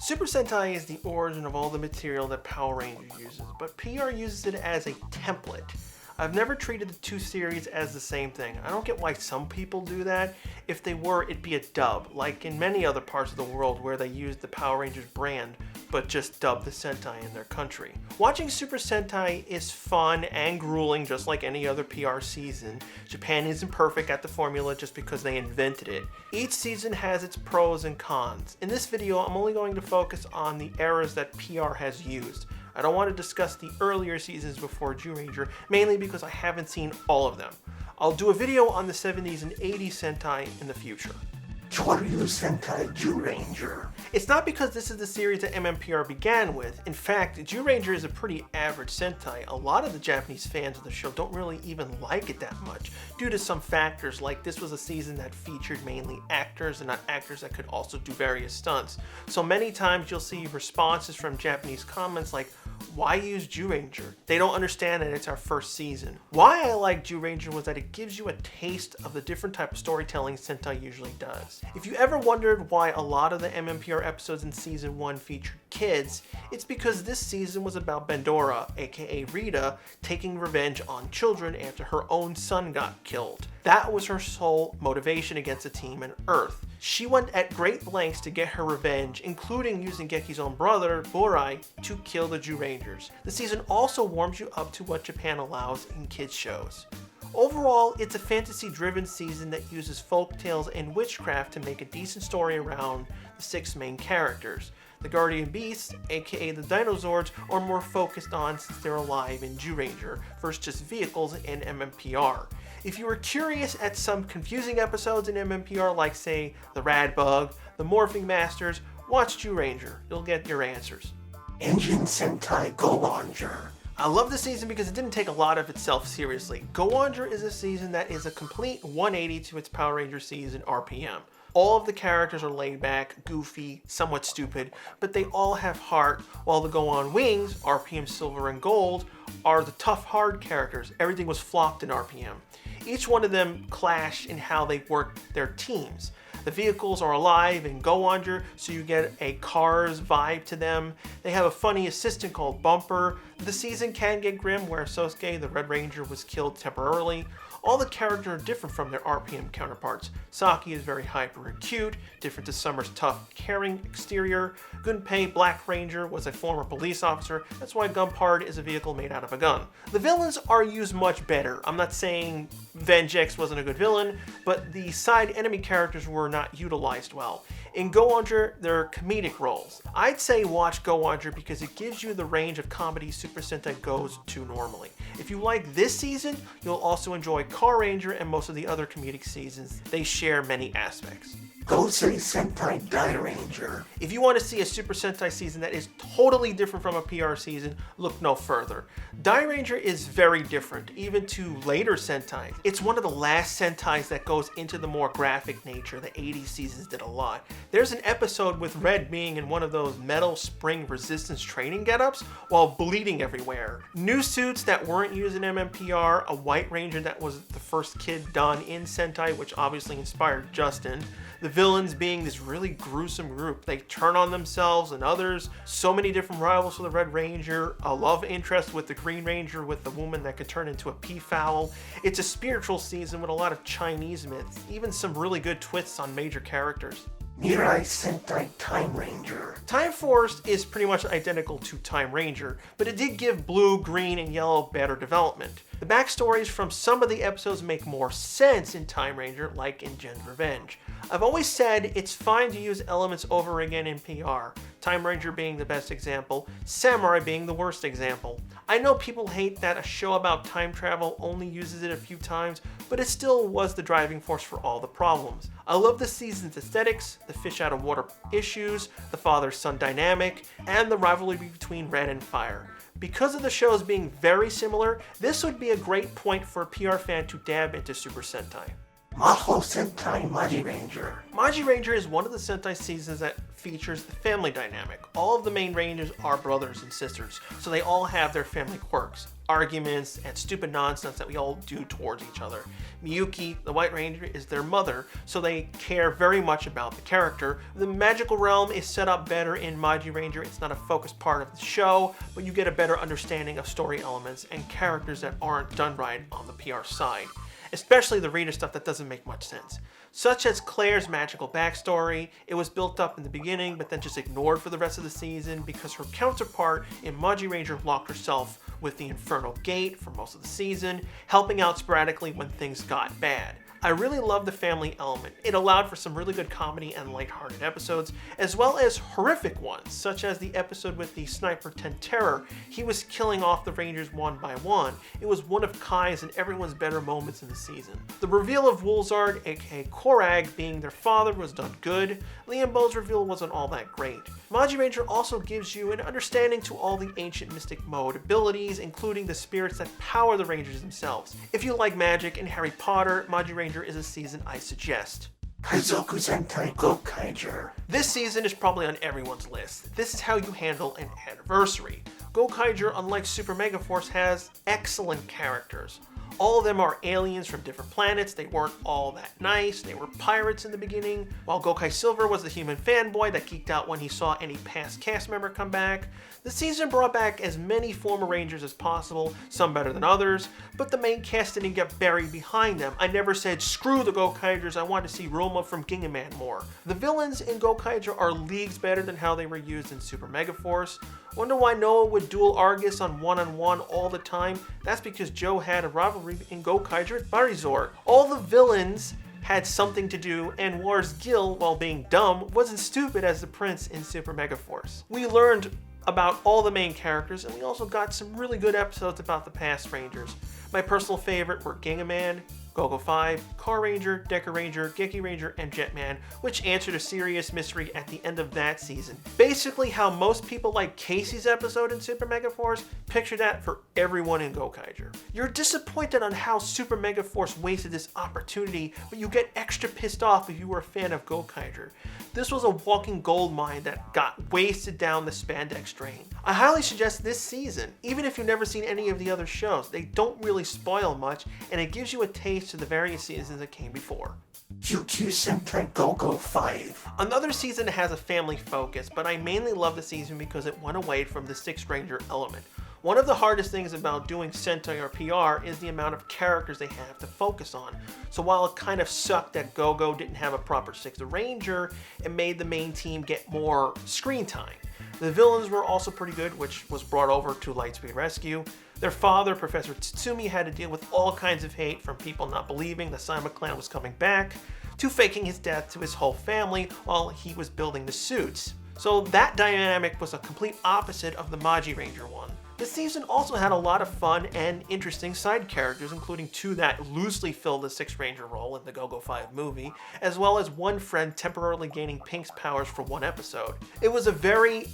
Super Sentai is the origin of all the material that Power Ranger uses, but PR uses it as a template. I've never treated the two series as the same thing. I don't get why some people do that. If they were, it'd be a dub, like in many other parts of the world where they use the Power Rangers brand, but just dub the Sentai in their country. Watching Super Sentai is fun and grueling, just like any other PR season. Japan isn't perfect at the formula just because they invented it. Each season has its pros and cons. In this video, I'm only going to focus on the eras that PR has used. I don't want to discuss the earlier seasons before Go Ranger, mainly because I haven't seen all of them. I'll do a video on the 70s and 80s Sentai in the future. Choryu Sentai Go Ranger. It's not because this is the series that MMPR began with. In fact, Go Ranger is a pretty average Sentai. A lot of the Japanese fans of the show don't really even like it that much, due to some factors like this was a season that featured mainly actors and not actors that could also do various stunts. So many times you'll see responses from Japanese comments like, why use Go Ranger? They don't understand that it's our first season. Why I like Go Ranger was that it gives you a taste of the different type of storytelling Sentai usually does. If you ever wondered why a lot of the MMPR episodes in season 1 featured kids, it's because this season was about Bandora, aka Rita, taking revenge on children after her own son got killed. That was her sole motivation against the team on Earth. She went at great lengths to get her revenge, including using Geki's own brother, Borai, to kill the Go Rangers. The season also warms you up to what Japan allows in kids shows. Overall, it's a fantasy-driven season that uses folktales and witchcraft to make a decent story around the 6 main characters. The Guardian Beasts, aka the Dinosaurs, are more focused on since they're alive in Go Ranger, versus just vehicles in MMPR. If you were curious at some confusing episodes in MMPR like say the Rad Bug, the Morphing Masters, watch Go Ranger. You'll get your answers. Engine Sentai Go-onger. I love this season because it didn't take a lot of itself seriously. Go-onger is a season that is a complete 180 to its Power Ranger season RPM. All of the characters are laid back, goofy, somewhat stupid, but they all have heart, while the Go-on Wings, RPM Silver and Gold, are the tough, hard characters. Everything was flopped in RPM. Each one of them clash in how they work their teams. The vehicles are alive in Go-onger, so you get a Cars vibe to them. They have a funny assistant called Bumper. The season can get grim where Sosuke, the Red Ranger, was killed temporarily. All the characters are different from their RPM counterparts. Saki is very hyper and cute, different to Summer's tough, caring exterior. Gunpei, Black Ranger, was a former police officer. That's why Gunpard is a vehicle made out of a gun. The villains are used much better. I'm not saying Vengex wasn't a good villain, but the side enemy characters were not utilized well. In Go-onger, they're comedic roles. I'd say watch Go-onger because it gives you the range of comedy Super Sentai goes to normally. If you like this season, you'll also enjoy Car Ranger and most of the other comedic seasons. They share many aspects. Gosei Sentai Die Ranger. If you want to see a Super Sentai season that is totally different from a PR season, look no further. Die Ranger is very different, even to later Sentai. It's one of the last Sentais that goes into the more graphic nature. The 80s seasons did a lot. There's an episode with Red being in one of those metal spring resistance training getups while bleeding everywhere. New suits that weren't used in MMPR, a White Ranger that was the first kid done in Sentai, which obviously inspired Justin. The villains being this really gruesome group. They turn on themselves and others. So many different rivals for the Red Ranger. A love interest with the Green Ranger with the woman that could turn into a peafowl. It's a spiritual season with a lot of Chinese myths. Even some really good twists on major characters. Mirai Sentai Time Ranger. Time Force is pretty much identical to Time Ranger, but it did give blue, green, and yellow better development. The backstories from some of the episodes make more sense in Time Ranger, like in Gen's Revenge. I've always said it's fine to use elements over again in PR, Time Ranger being the best example, Samurai being the worst example. I know people hate that a show about time travel only uses it a few times, but it still was the driving force for all the problems. I love the season's aesthetics, the fish out of water issues, the father-son dynamic, and the rivalry between Red and Fire. Because of the shows being very similar, this would be a great point for a PR fan to dab into Super Sentai. Maho Sentai Maji Ranger. Maji Ranger is one of the Sentai seasons that features the family dynamic. All of the main Rangers are brothers and sisters, so they all have their family quirks. arguments, and stupid nonsense that we all do towards each other. Miyuki, the White Ranger, is their mother, so they care very much about the character. The magical realm is set up better in Maji Ranger. It's not a focused part of the show, but you get a better understanding of story elements and characters that aren't done right on the PR side, especially the reader stuff that doesn't make much sense. Such as Claire's magical backstory. It was built up in the beginning, but then just ignored for the rest of the season because her counterpart in Maji Ranger locked herself with the Infernal Gate for most of the season, helping out sporadically when things got bad. I really love the family element. It allowed for some really good comedy and lighthearted episodes, as well as horrific ones, such as the episode with the Sniper 10 Terror. He was killing off the Rangers one by one. It was one of Kai's and everyone's better moments in the season. The reveal of Woolzard, aka Korag, being their father was done good. Liam Bo's reveal wasn't all that great. Maji Ranger also gives you an understanding to all the ancient mystic mode abilities, including the spirits that power the Rangers themselves. If you like magic and Harry Potter, Maji Ranger is a season I suggest. Kaizoku Sentai Gokaiger. This season is probably on everyone's list. This is how you handle an anniversary. Gokaiger, unlike Super Megaforce, has excellent characters. All of them are aliens from different planets. They weren't all that nice. They were pirates in the beginning, while Gokai Silver was the human fanboy that geeked out when he saw any past cast member come back. The season brought back as many former Rangers as possible, some better than others, but the main cast didn't get buried behind them. I never said, screw the Gokaigers, I want to see Roma from Gingaman more. The villains in Gokaiger are leagues better than how they were used in Super Megaforce. Wonder why Noah would duel Argus on one-on-one all the time? That's because Joe had a rivalry in Gokaiger at Barizord. All the villains had something to do, and Wars Gil, while being dumb, wasn't stupid as the prince in Super Megaforce. We learned about all the main characters, and we also got some really good episodes about the past Rangers. My personal favorite were Gingaman, Go-Go 5, Car Ranger, Decker Ranger, Geki Ranger, and Jetman, which answered a serious mystery at the end of that season. Basically how most people like Casey's episode in Super Megaforce, picture that for everyone in Gokaiger. You're disappointed on how Super Megaforce wasted this opportunity, but you get extra pissed off if you were a fan of Gokaiger. This was a walking gold mine that got wasted down the spandex drain. I highly suggest this season, even if you've never seen any of the other shows. They don't really spoil much, and it gives you a taste to the various seasons that came before. QQ Sentai Go-Go 5. Another season that has a family focus, but I mainly love the season because it went away from the Sixth Ranger element. One of the hardest things about doing Sentai or PR is the amount of characters they have to focus on. So while it kind of sucked that Go-Go didn't have a proper Sixth Ranger, it made the main team get more screen time. The villains were also pretty good, which was brought over to Lightspeed Rescue. Their father, Professor Tsutsumi, had to deal with all kinds of hate from people not believing the Sama clan was coming back, to faking his death to his whole family while he was building the suits. So that dynamic was a complete opposite of the Maji Ranger one. This season also had a lot of fun and interesting side characters, including two that loosely filled the Sixth Ranger role in the Go-Go 5 movie, as well as one friend temporarily gaining Pink's powers for one episode. It was a very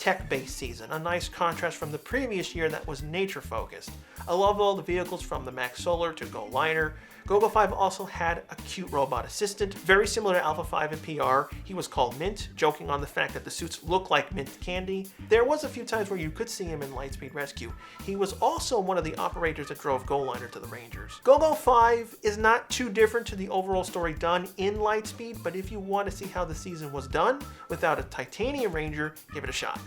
tech-based season, a nice contrast from the previous year that was nature-focused. I love all the vehicles from the Max Solar to Go Liner. Go-Go 5 also had a cute robot assistant, very similar to Alpha 5 in PR. He was called Mint, joking on the fact that the suits look like mint candy. There was a few times where you could see him in Lightspeed Rescue. He was also one of the operators that drove Go Liner to the Rangers. Go-Go 5 is not too different to the overall story done in Lightspeed, but if you want to see how the season was done without a Titanium Ranger, give it a shot.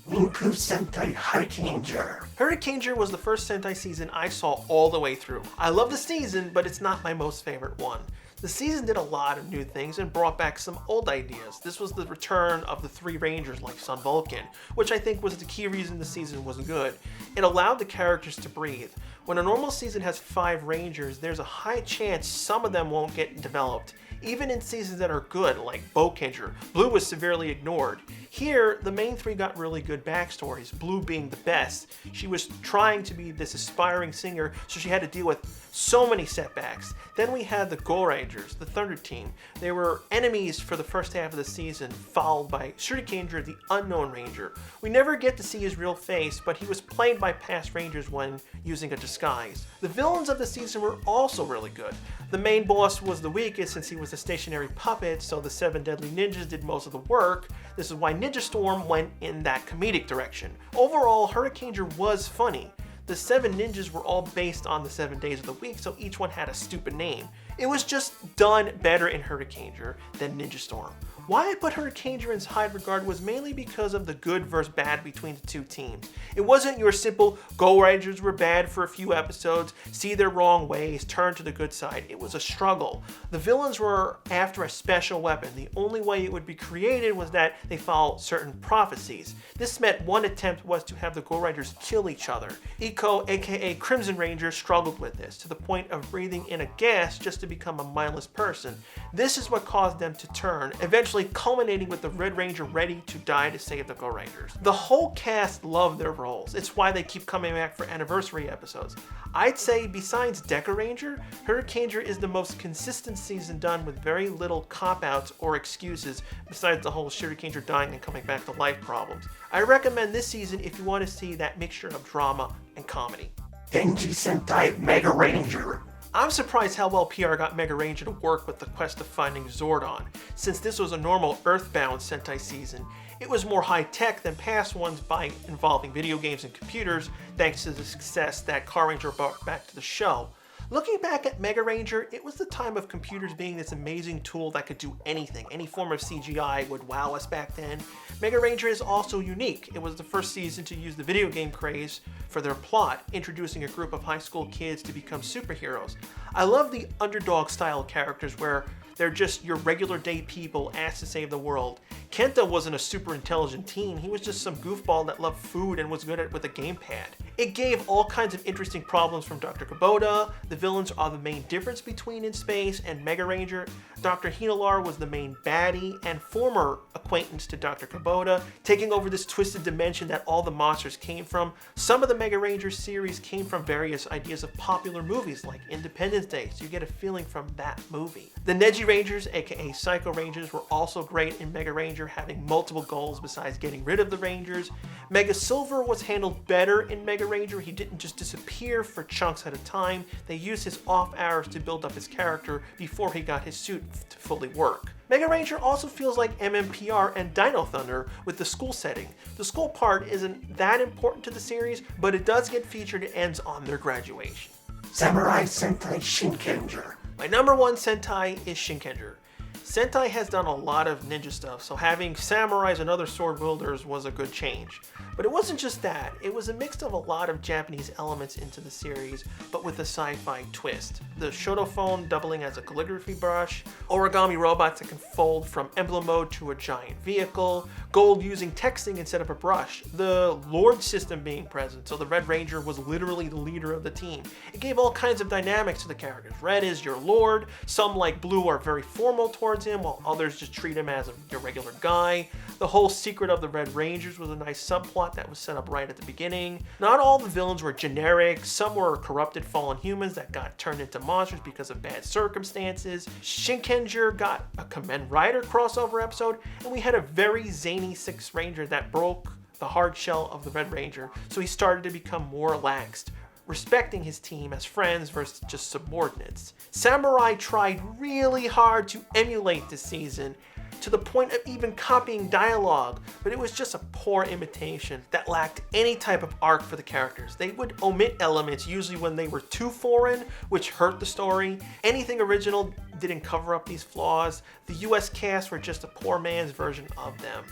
Minku Sentai Hurricaneger. Hurricaneger was the first Sentai season I saw all the way through. I love the season, but it's not my most favorite one. The season did a lot of new things and brought back some old ideas. This was the return of the three Rangers like Sun Vulcan, which I think was the key reason the season was good. It allowed the characters to breathe. When a normal season has 5 Rangers, there's a high chance some of them won't get developed. Even in seasons that are good, like Gokaiger, Blue was severely ignored. Here, the main 3 got really good backstories, Blue being the best. She was trying to be this aspiring singer, so she had to deal with so many setbacks. Then we had the Go Rangers, the Thunder Team. They were enemies for the first half of the season, followed by Shurikenger, the Unknown Ranger. We never get to see his real face, but he was played by past Rangers when using a disguise. The villains of the season were also really good. The main boss was the weakest since he was a stationary puppet, so the 7 Deadly Ninjas did most of the work. This is why Ninja Storm went in that comedic direction. Overall, Hurricaneger was funny. The 7 ninjas were all based on the 7 days of the week, so each one had a stupid name. It was just done better in Hurricaneger than Ninja Storm. Why I put Hurricaneger in high regard was mainly because of the good versus bad between the two teams. It wasn't your simple Go Rangers were bad for a few episodes, see their wrong ways, turn to the good side. It was a struggle. The villains were after a special weapon. The only way it would be created was that they followed certain prophecies. This meant one attempt was to have the Go Rangers kill each other. Iko, aka Crimson Ranger, struggled with this, to the point of breathing in a gas just to become a mindless person. This is what caused them to turn, eventually culminating with the Red Ranger ready to die to save the Go Rangers. The whole cast loved their roles. It's why they keep coming back for anniversary episodes. I'd say besides Deca Ranger, Hurricaneger is the most consistent season done with very little cop-outs or excuses besides the whole Shurikenger dying and coming back to life problems. I recommend this season if you want to see that mixture of drama and comedy. Denji Sentai Mega Ranger. I'm surprised how well PR got Mega Ranger to work with the quest of finding Zordon. Since this was a normal Earthbound Sentai season, it was more high-tech than past ones by involving video games and computers, thanks to the success that Car Ranger brought back to the show. Looking back at Mega Ranger, it was the time of computers being this amazing tool that could do anything. Any form of CGI would wow us back then. Mega Ranger is also unique. It was the first season to use the video game craze for their plot, introducing a group of high school kids to become superheroes. I love the underdog style characters where they're just your regular day people asked to save the world. Kenta wasn't a super intelligent teen, he was just some goofball that loved food and was good at with a gamepad. It gave all kinds of interesting problems from Dr. Kubota. The villains are the main difference between In Space and Mega Ranger. Dr. Hinalar was the main baddie and former acquaintance to Dr. Kubota, taking over this twisted dimension that all the monsters came from. Some of the Mega Ranger series came from various ideas of popular movies like Independence Day, so you get a feeling from that movie. The Neji Rangers, aka Psycho Rangers, were also great in Mega Ranger, having multiple goals besides getting rid of the Rangers. Mega Silver was handled better in Mega Ranger. He didn't just disappear for chunks at a time. They used his off hours to build up his character before he got his suit to fully work. Mega Ranger also feels like MMPR and Dino Thunder with the school setting. The school part isn't that important to the series, but it does get featured and ends on their graduation. Samurai Sentai Shinkenger. My number one Sentai is Shinkenger. Sentai has done a lot of ninja stuff, so having samurais and other sword wielders was a good change. But it wasn't just that, it was a mix of a lot of Japanese elements into the series, but with a sci-fi twist. The shotophone doubling as a calligraphy brush, origami robots that can fold from emblem mode to a giant vehicle, gold using texting instead of a brush, the Lord system being present, so the Red Ranger was literally the leader of the team. It gave all kinds of dynamics to the characters. Red is your lord, some like Blue are very formal towards him, while others just treat him as a regular guy. The whole secret of the Red Rangers was a nice subplot that was set up right at the beginning. Not all the villains were generic, some were corrupted fallen humans that got turned into monsters because of bad circumstances. Shinkenger got a Kamen Rider crossover episode, and we had a very zany Sixth Ranger that broke the hard shell of the Red Ranger, so he started to become more relaxed, respecting his team as friends versus just subordinates. Samurai tried really hard to emulate this season, to the point of even copying dialogue, but it was just a poor imitation that lacked any type of arc for the characters. They would omit elements usually when they were too foreign, which hurt the story. Anything original didn't cover up these flaws. The US cast were just a poor man's version of them.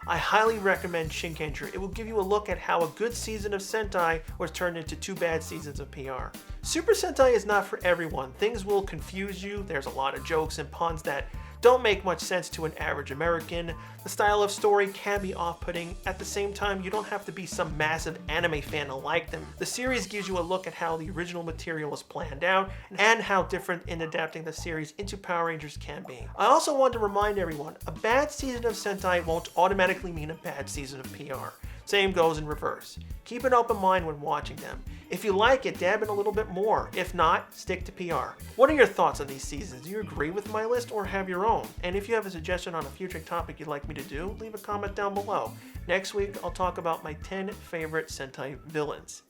I highly recommend Shinkenger. It will give you a look at how a good season of Sentai was turned into 2 bad seasons of PR. Super Sentai is not for everyone. Things will confuse you. There's a lot of jokes and puns that don't make much sense to an average American. The style of story can be off-putting. At the same time, you don't have to be some massive anime fan to like them. The series gives you a look at how the original material was planned out and how different in adapting the series into Power Rangers can be. I also want to remind everyone, a bad season of Sentai won't automatically mean a bad season of PR. Same goes in reverse. Keep an open mind when watching them. If you like it, dab in a little bit more. If not, stick to PR. What are your thoughts on these seasons? Do you agree with my list or have your own? And if you have a suggestion on a future topic you'd like me to do, leave a comment down below. Next week, I'll talk about my 10 favorite Sentai villains.